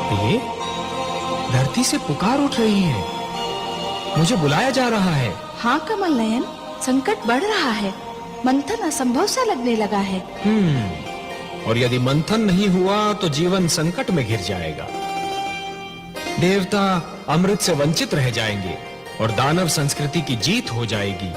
प्रिय, धरती से पुकार उठ रही है, मुझे बुलाया जा रहा है। हाँ कमल नयन, संकट बढ़ रहा है, मंथन असंभव सा लगने लगा है। और यदि मंथन नहीं हुआ तो जीवन संकट में घिर जाएगा। देवता अमृत से वंचित रह जाएंगे और दानव संस्कृति की जीत हो जाएगी।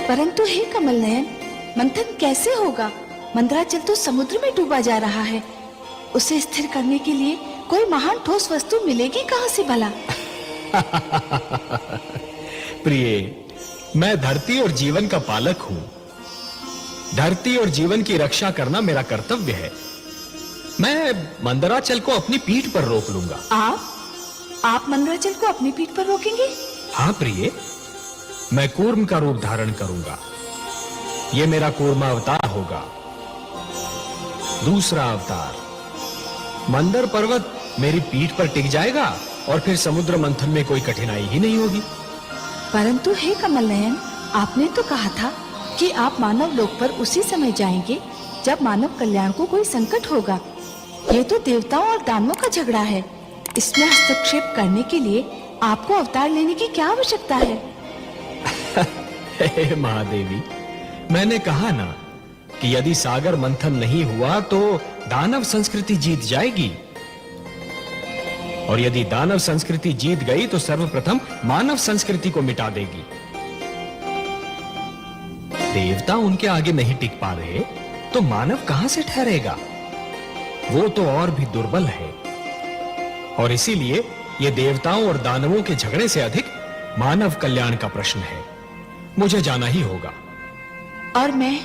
परंतु हे कमल नयन, मंथन कैसे होगा? मंदराचल तो समुद्र में डूबा जा रहा है। उसे स्थिर करने के लिए कोई महान ठोस वस्तु मिलेगी कहां से भला? प्रिय, मैं धरती और जीवन का पालक हूं। धरती और जीवन की रक्षा करना मेरा कर्तव्य है। मैं मंदराचल को अपनी पीठ पर रोक लूंगा। आप मंदराचल को अपनी पीठ पर रोकेंगे? हाँ प्रिय, मैं कूर्म का रूप धारण करूंगा। यह मेरा कूर्मा अवतार होगा। दूसरा अवतार, मंदर पर्वत मेरी पीठ पर टिक जाएगा और फिर समुद्र मंथन में कोई कठिनाई ही नहीं होगी। परंतु हे कमल नयन, आपने तो कहा था कि आप मानव लोक पर उसी समय जाएंगे जब मानव कल्याण को कोई संकट होगा। ये तो देवताओं और दानवों का झगड़ा है। इसमें हस्तक्षेप करने के लिए आपको अवतार लेने की क्या आवश्यकता है? हे महादेवी, मैंने कहा ना कि यदि सागर मंथन नहीं हुआ तो दानव संस्कृति जीत जाएगी, और यदि दानव संस्कृति जीत गई तो सर्वप्रथम मानव संस्कृति को मिटा देगी। देवता उनके आगे नहीं टिक पा रहे तो मानव कहां से ठहरेगा? वो तो और भी दुर्बल है, और इसीलिए ये देवताओं और दानवों के झगड़े से अधिक मानव कल्याण का प्रश्न है। मुझे जाना ही होगा। और मैं,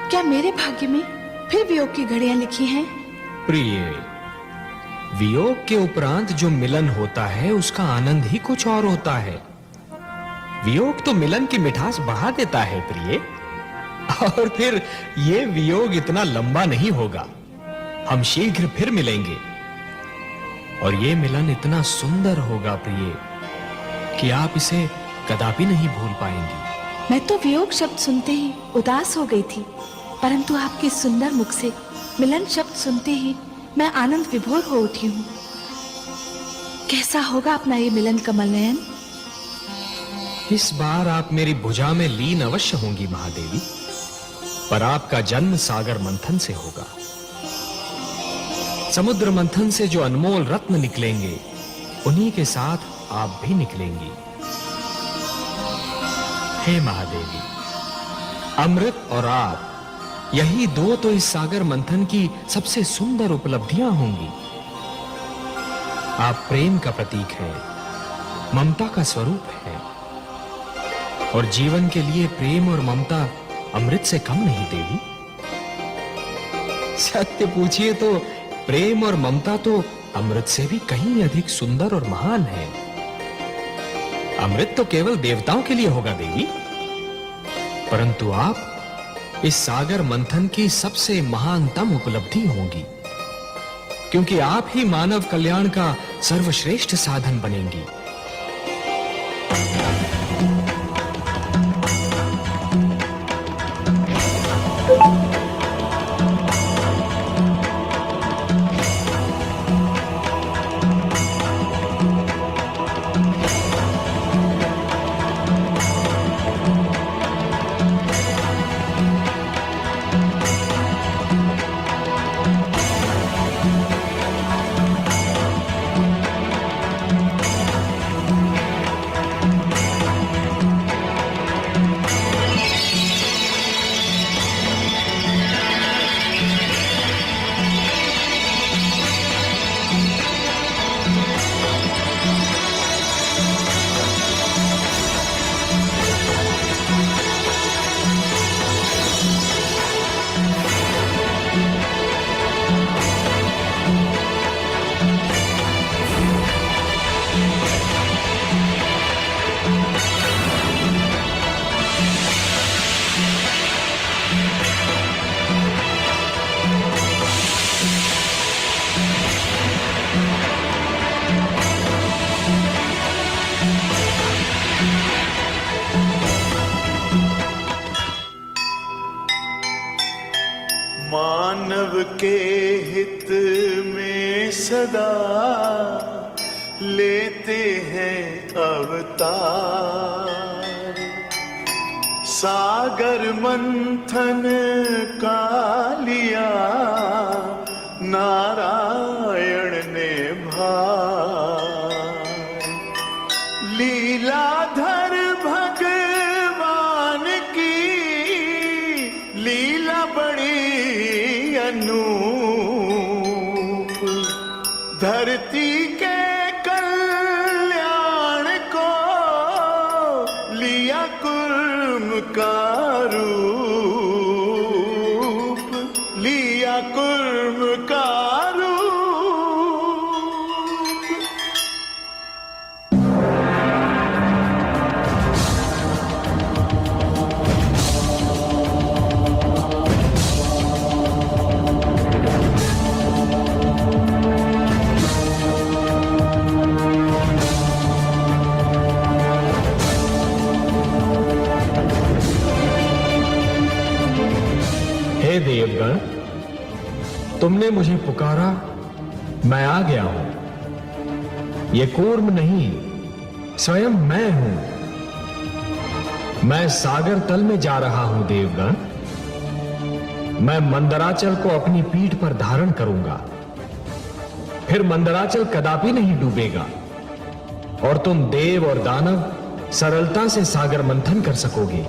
क्या मेरे भाग्य में फिर वियोग की घड़ियां लिखी हैं? प्रिय, वियोग के उपरांत जो मिलन होता है उसका आनंद ही कुछ और होता है। वियोग तो मिलन की मिठास बढ़ा देता है प्रिय, और फिर ये वियोग इतना लंबा नहीं होगा। हम शीघ्र फिर मिलेंगे, और ये मिलन इतना सुंदर होगा प्रिय कि आप इसे कदापि नहीं भूल पाएंगी। मैं तो वियोग शब्द सुनते ही उदास हो गई थी, परंतु आपके सुंदर मुख से मिलन शब्द सुनते ही मैं आनंद विभोर हो उठी हूँ। कैसा होगा अपना ये मिलन कमल नयन? इस बार आप मेरी भुजा में लीन अवश्य होंगी महादेवी, पर आपका जन्म सागर मंथन से होगा। समुद्र मंथन से जो अनमोल रत्न निकलेंगे, उन्हीं के साथ आप भी निकलेंगी। हे महादेवी, अमृत और आप, यही दो तो इस सागर मंथन की सबसे सुंदर उपलब्धियां होंगी। आप प्रेम का प्रतीक हैं, ममता का स्वरूप है, और जीवन के लिए प्रेम और ममता अमृत से कम नहीं देवी। सत्य पूछिए तो प्रेम और ममता तो अमृत से भी कहीं अधिक सुंदर और महान है। अमृत तो केवल देवताओं के लिए होगा देवी, परंतु आप इस सागर मंथन की सबसे महानतम उपलब्धि होंगी, क्योंकि आप ही मानव कल्याण का सर्वश्रेष्ठ साधन बनेंगी। सदा लेते हैं अवतार। सागर मंथन का लिया नारायण ने भार। लीलाधर भगवान की लीला बड़ी अनूप। धरती के कल्याण को लिया कुर्म का रूप। लिया कुर्म का रूप। हे देवगण, तुमने मुझे पुकारा, मैं आ गया हूं। ये कूर्म नहीं, स्वयं मैं हूं। मैं सागर तल में जा रहा हूं देवगण। मैं मंदराचल को अपनी पीठ पर धारण करूंगा। फिर मंदराचल कदापि नहीं डूबेगा और तुम देव और दानव सरलता से सागर मंथन कर सकोगे।